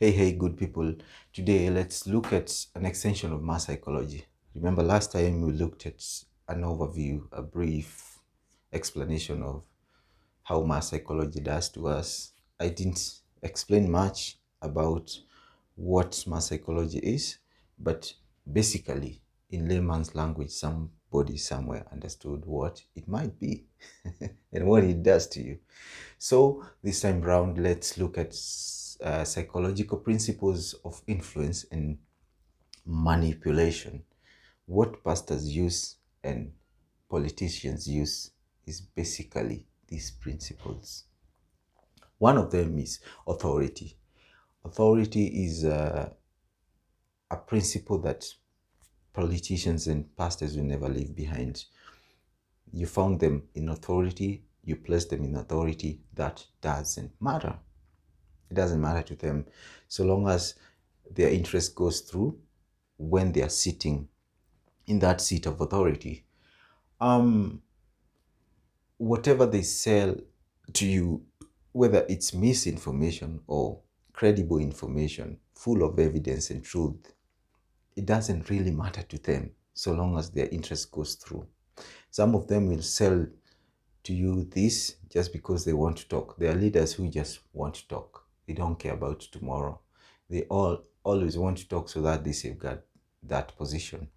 Hey, good people. Today, let's look at an extension of mass psychology. Remember, last time we looked at an overview, a brief explanation of how mass psychology does to us. I didn't explain much about what mass psychology is, but basically, in layman's language, somebody somewhere understood what it might be and what it does to you. So, this time round, let's look at psychological principles of influence and manipulation. What pastors use and politicians use is basically these principles. One of them is authority. Authority is a principle that politicians and pastors will never leave behind. You found them in authority, you place them in authority, that doesn't matter. It doesn't matter to them so long as their interest goes through when they are sitting in that seat of authority. Whatever they sell to you, whether it's misinformation or credible information, full of evidence and truth, it doesn't really matter to them so long as their interest goes through. Some of them will sell to you this just because they want to talk. There are leaders who just want to talk. They don't care about tomorrow. They always want to talk so that they safeguard that position.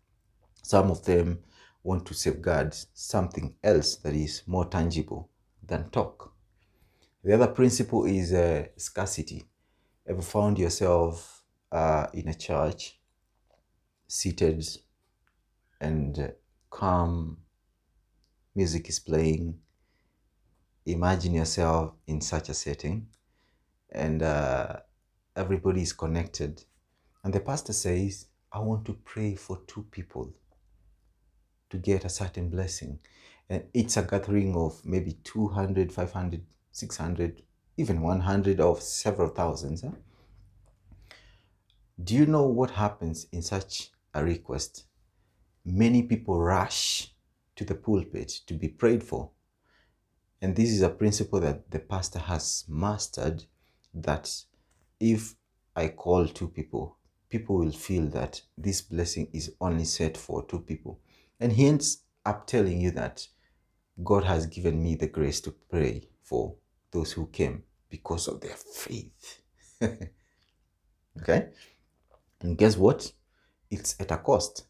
Some of them want to safeguard something else that is more tangible than talk. The other principle is scarcity. Ever found yourself in a church, seated and calm music is playing? Imagine yourself in such a setting and everybody is connected. And the pastor says, I want to pray for two people to get a certain blessing. And it's a gathering of maybe 200, 500, 600, even 100 of several thousands. Huh? Do you know what happens in such a request? Many people rush to the pulpit to be prayed for. And this is a principle that the pastor has mastered, that if I call two people, people will feel that this blessing is only set for two people. And he ends up telling you that God has given me the grace to pray for those who came because of their faith. Okay? And guess what? It's at a cost,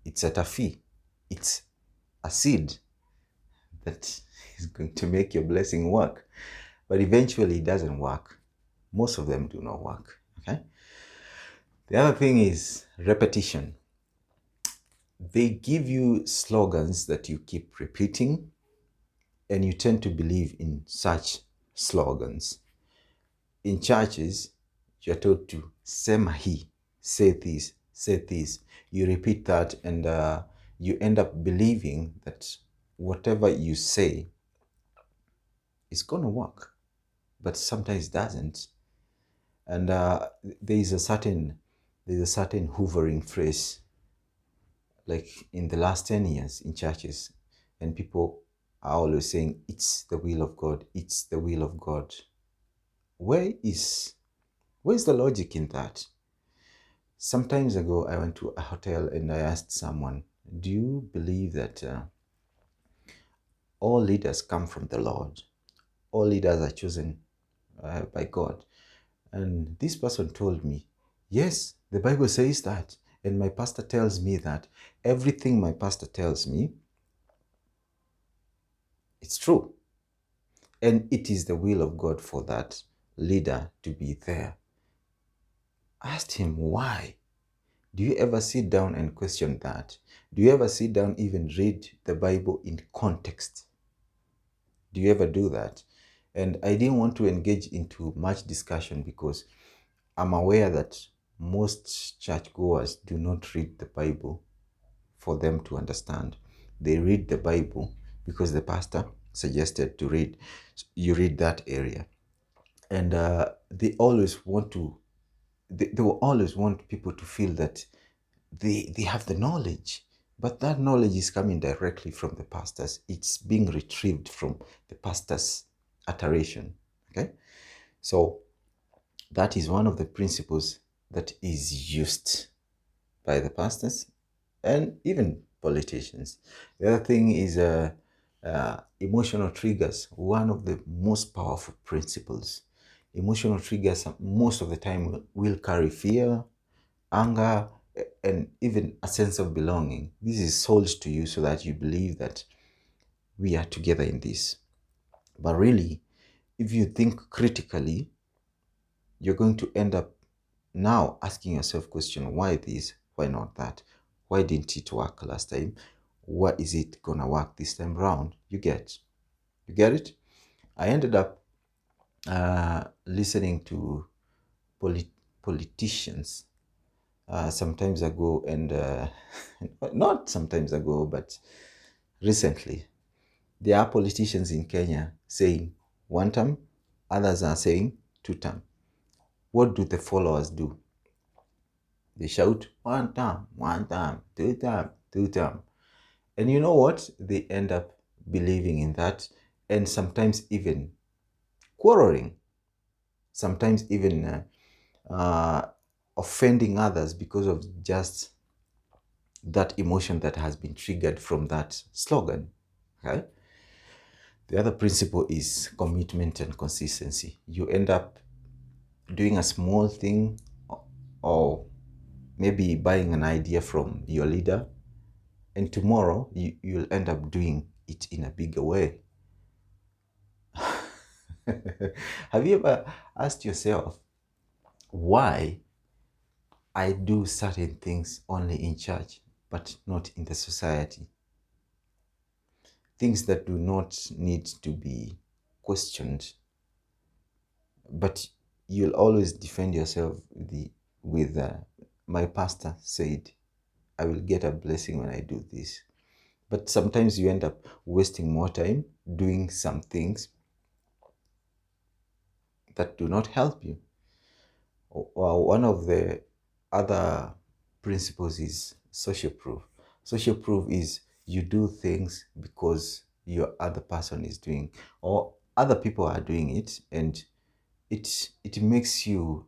it's at a fee, it's a seed that is going to make your blessing work. But eventually it doesn't work. Most of them do not work. Okay? The other thing is repetition. They give you slogans that you keep repeating, and you tend to believe in such slogans. In churches, you're told to sema hii, say this, say this. You repeat that, and you end up believing that whatever you say is going to work, but sometimes it doesn't. And there is a certain hovering phrase, like in the last 10 years in churches, and people are always saying, it's the will of God, it's the will of God. Where's the logic in that? Some times ago, I went to a hotel and I asked someone, do you believe that all leaders come from the Lord? All leaders are chosen by God. And this person told me, yes, the Bible says that. And my pastor tells me that. Everything my pastor tells me, it's true. And it is the will of God for that leader to be there. I asked him, why? Do you ever sit down and question that? Do you ever sit down, even read the Bible in context? Do you ever do that? And I didn't want to engage into much discussion because I'm aware that most churchgoers do not read the Bible for them to understand. They read the Bible because the pastor suggested to read. You read that area. And they always want to, they will always want people to feel that they have the knowledge. But that knowledge is coming directly from the pastors. It's being retrieved from the pastor's iteration. Okay? So That is one of the principles that is used by the pastors and even politicians. The other thing is emotional triggers, one of the most powerful principles. Emotional triggers most of the time will carry fear, anger, and even a sense of belonging. This is sold to you so that you believe that we are together in this. But really, if you think critically, you're going to end up now asking yourself question, why this, why not that, why didn't it work last time, what is it gonna work this time around? You get it. I ended up listening to politicians sometimes ago, and not sometimes ago, but recently. There are politicians in Kenya saying one term, others are saying two term. What do the followers do? They shout one term, two term, two term. And you know what? They end up believing in that, and sometimes even quarreling, sometimes even offending others because of just that emotion that has been triggered from that slogan. Okay? The other principle is commitment and consistency. You end up doing a small thing, or maybe buying an idea from your leader, and tomorrow you'll end up doing it in a bigger way. Have you ever asked yourself why I do certain things only in church but not in the society? Things that do not need to be questioned, but you'll always defend yourself with my pastor said I will get a blessing when I do this. But sometimes you end up wasting more time doing some things that do not help you. One of the other principles is social proof. Social proof is you do things because your other person is doing, or other people are doing it, and it makes you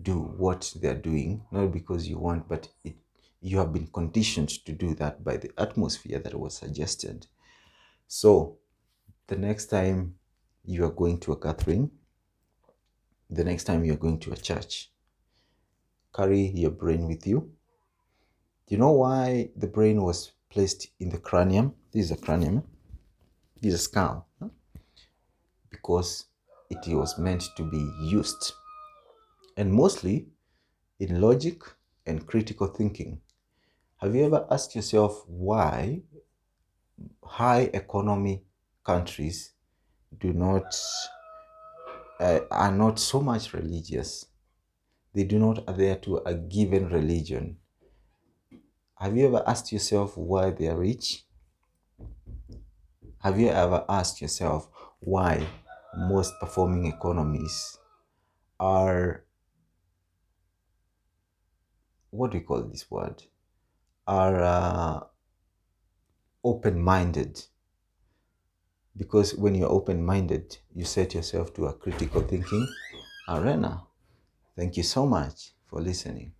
do what they're doing, not because you want, but you have been conditioned to do that by the atmosphere that was suggested. So the next time you are going to a gathering, the next time you're going to a church, carry your brain with you. Do you know why the brain was placed in the cranium? This is a cranium. This is a skull. Because it was meant to be used. And mostly in logic and critical thinking. Have you ever asked yourself why high economy countries are not so much religious? They do not adhere to a given religion. Have you ever asked yourself why they are rich? Have you ever asked yourself why most performing economies are, what do you call this word? Are open-minded? Because when you're open-minded, you set yourself to a critical thinking arena. Thank you so much for listening.